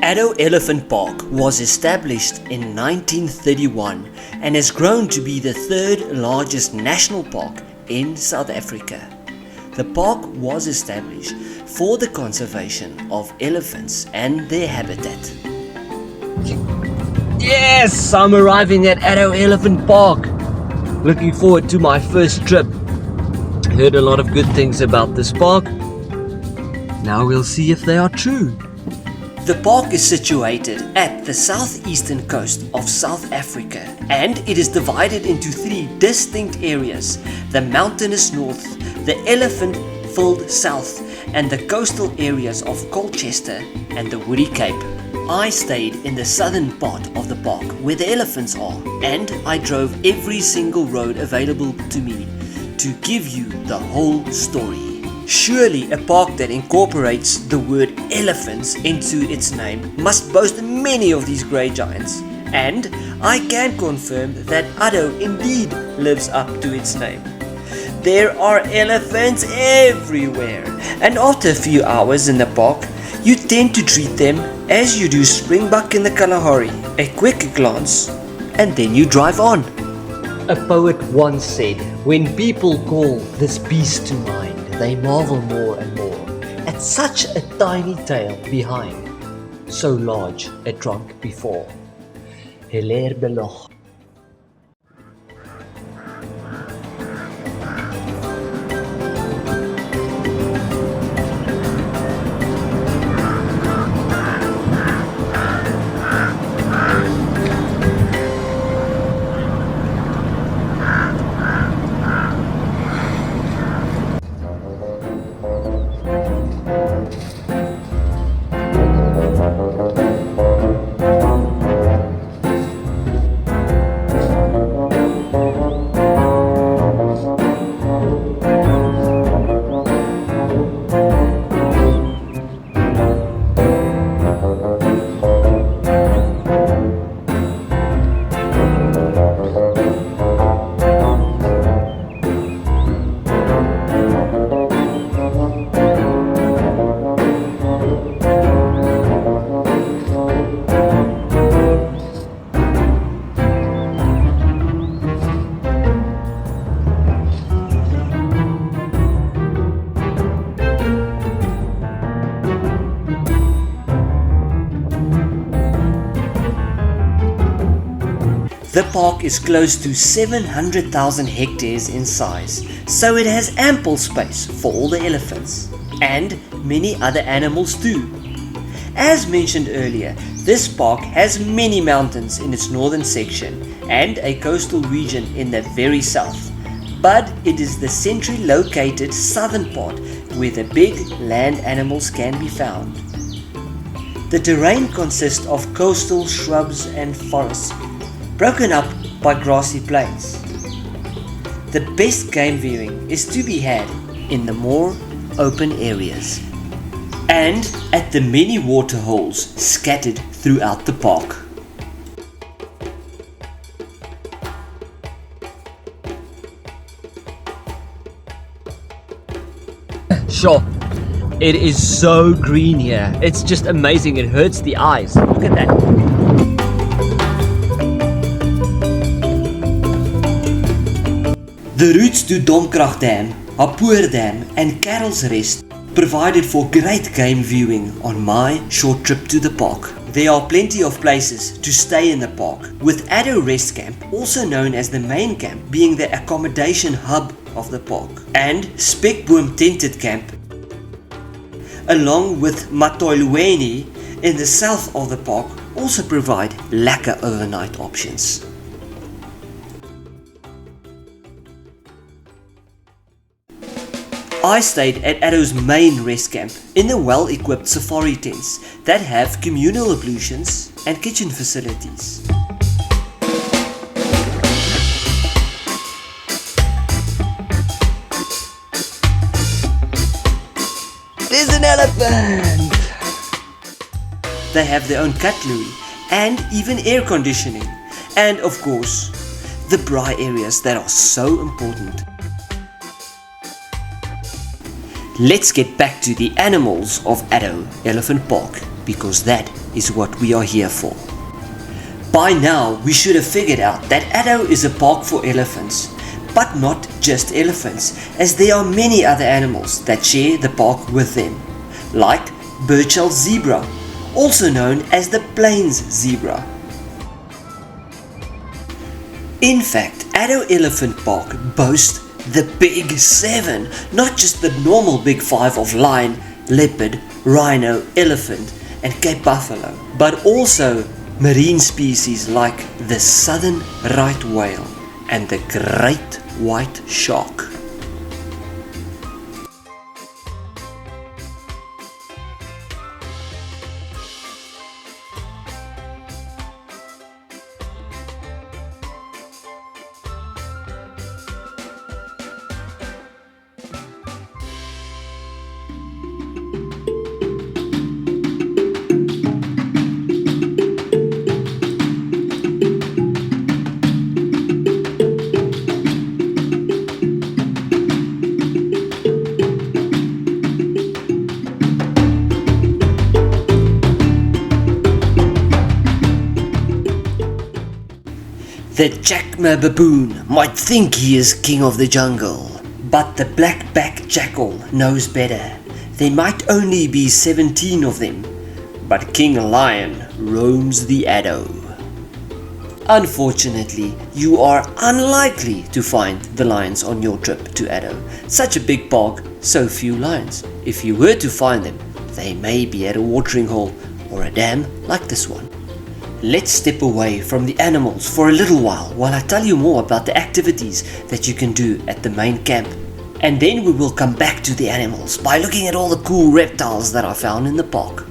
Addo Elephant Park was established in 1931 and has grown to be the third largest national park in South Africa. The park was established for the conservation of elephants and their habitat. Yes, I'm arriving at Addo Elephant Park. Looking forward to my first trip. Heard a lot of good things about this park. Now we'll see if they are true. The park is situated at the southeastern coast of South Africa, and it is divided into three distinct areas: the mountainous north, the elephant-filled south, and the coastal areas of Colchester and the Woody Cape. I stayed in the southern part of the park where the elephants are, and I drove every single road available to me to give you the whole story. Surely a park that incorporates the word elephants into its name must boast many of these grey giants. And I can confirm that Addo indeed lives up to its name. There are elephants everywhere, and after a few hours in the park, you tend to treat them as you do springbuck in the Kalahari, a quick glance, and then you drive on. A poet once said, "When people call this beast to mind, they marvel more and more at such a tiny tail behind, so large a trunk before." Hilaire Beloch. The park is close to 700,000 hectares in size, so it has ample space for all the elephants and many other animals too. As mentioned earlier, this park has many mountains in its northern section and a coastal region in the very south, but it is the centrally located southern part where the big land animals can be found. The terrain consists of coastal shrubs and forests, broken up by grassy plains. The best game viewing is to be had in the more open areas and at the many water holes scattered throughout the park. Sure, it is so green here. It's just amazing. It hurts the eyes. Look at that. The routes to Domkrag Dam, Hapoor Dam and Carroll's Rest provided for great game viewing on my short trip to the park. There are plenty of places to stay in the park, with Addo Rest Camp, also known as the main camp, being the accommodation hub of the park, and Spekboom Tented Camp, along with Matoilweni in the south of the park, also provide lekker overnight options. I stayed at Addo's main rest camp in the well-equipped safari tents that have communal ablutions and kitchen facilities. There's an elephant! They have their own cutlery and even air conditioning, and of course, the braai areas that are so important. Let's get back to the animals of Addo Elephant Park. because that is what we are here for. By now, we should have figured out that Addo is a park for elephants, but not just elephants, as there are many other animals that share the park with them, like Burchell's zebra, also known as the plains zebra. In fact, Addo Elephant Park boasts the Big 7, not just the normal Big 5 of lion, leopard, rhino, elephant and Cape buffalo, but also marine species like the southern right whale and the great white shark. The Jackma baboon might think he is king of the jungle, but the black-backed jackal knows better. There might only be 17 of them, but King Lion roams the Addo. Unfortunately, you are unlikely to find the lions on your trip to Addo. Such a big park, so few lions. If you were to find them, they may be at a watering hole or a dam like this one. Let's step away from the animals for a little while I tell you more about the activities that you can do at the main camp. And then we will come back to the animals by looking at all the cool reptiles that I found in the park.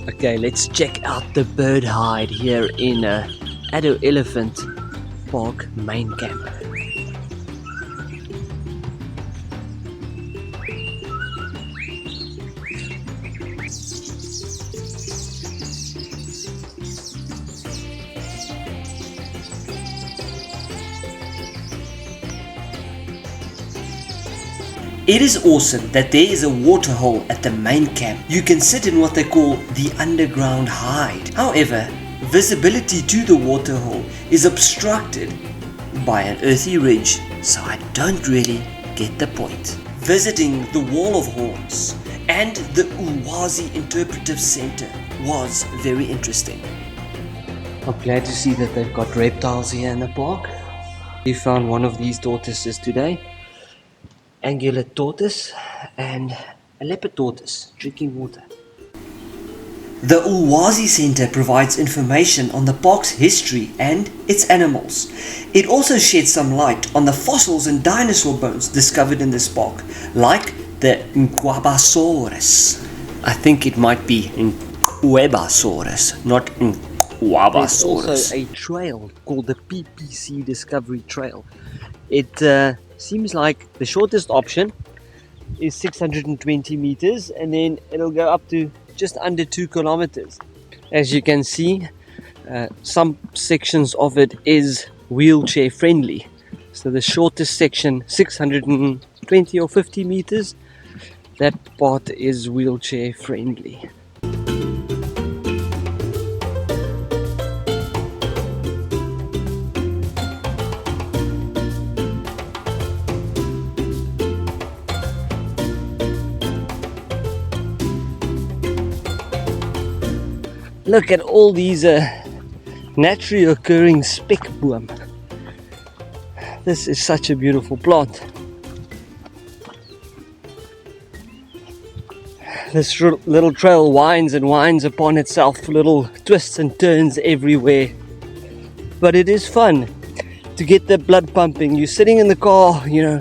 Okay, let's check out the bird hide here in Addo Elephant Park main camp. It is awesome that there is a water hole at the main camp. You can sit in what they call the underground hide. However, visibility to the water hole is obstructed by an earthy ridge, so I don't really get the point. Visiting the Wall of Horns and the Ulwazi Interpretive Center was very interesting. I'm glad to see that they've got reptiles here in the park. We found one of these tortoises today. Angular tortoise and a leopard tortoise drinking water. The Ulwazi Center provides information on the park's history and its animals. It also sheds some light on the fossils and dinosaur bones discovered in this park, like the Nkwabasaurus. I think it might be Nkwebasaurus, not Nkwabasaurus. There's also a trail called the PPC Discovery Trail. It seems like the shortest option is 620 meters, and then it'll go up to just under 2 kilometers. As you can see, some sections of it is wheelchair friendly. So the shortest section, 620 or 50 meters, that part is wheelchair friendly. Look at all these naturally occurring spekboom. This is such a beautiful plant. This little trail winds and winds upon itself, little twists and turns everywhere. But it is fun to get the blood pumping. You're sitting in the car, you know,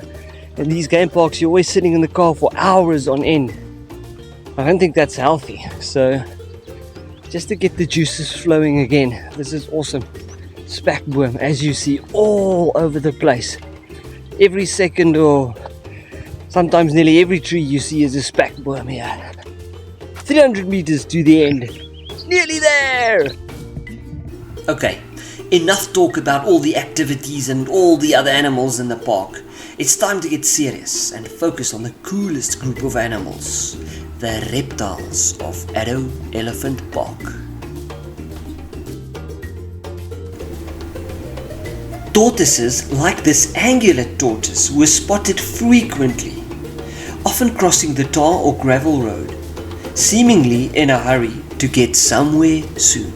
in these game parks, you're always sitting in the car for hours on end. I don't think that's healthy. So just to get the juices flowing again. This is awesome. Spekboom, as you see, all over the place. Every second or sometimes nearly every tree you see is a spekboom here. 300 meters to the end. Nearly there! Okay, enough talk about all the activities and all the other animals in the park. It's time to get serious and focus on the coolest group of animals, the reptiles of Addo Elephant Park. Tortoises like this angular tortoise were spotted frequently, often crossing the tar or gravel road, seemingly in a hurry to get somewhere soon.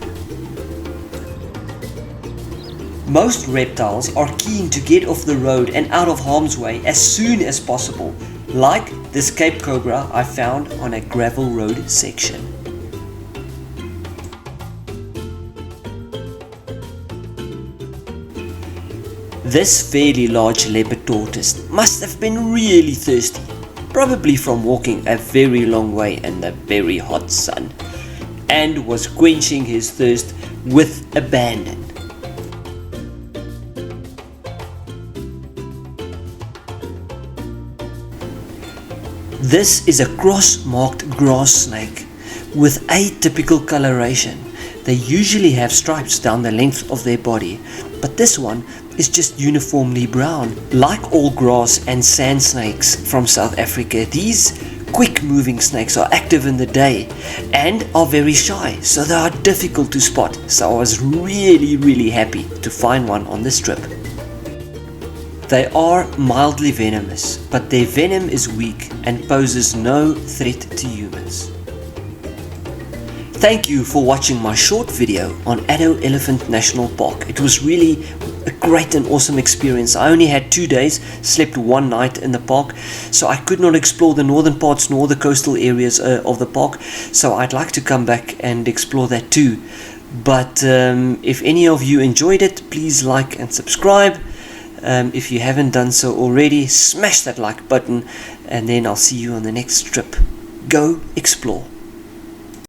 Most reptiles are keen to get off the road and out of harm's way as soon as possible, like this Cape Cobra I found on a gravel road section. This fairly large leopard tortoise must have been really thirsty, probably from walking a very long way in the very hot sun, and was quenching his thirst with abandon. This is a cross-marked grass snake with atypical coloration. They usually have stripes down the length of their body, but this one is just uniformly brown. Like all grass and sand snakes from South Africa, these quick-moving snakes are active in the day and are very shy, so they are difficult to spot. So I was really happy to find one on this trip. They are mildly venomous, but their venom is weak and poses no threat to humans. Thank you for watching my short video on Addo Elephant National Park. It was really a great and awesome experience. I only had 2 days, slept one night in the park, so I could not explore the northern parts nor the coastal areas of the park, so I'd like to come back and explore that too. But if any of you enjoyed it, please like and subscribe. If you haven't done so already, smash that like button, and then I'll see you on the next trip. Go explore.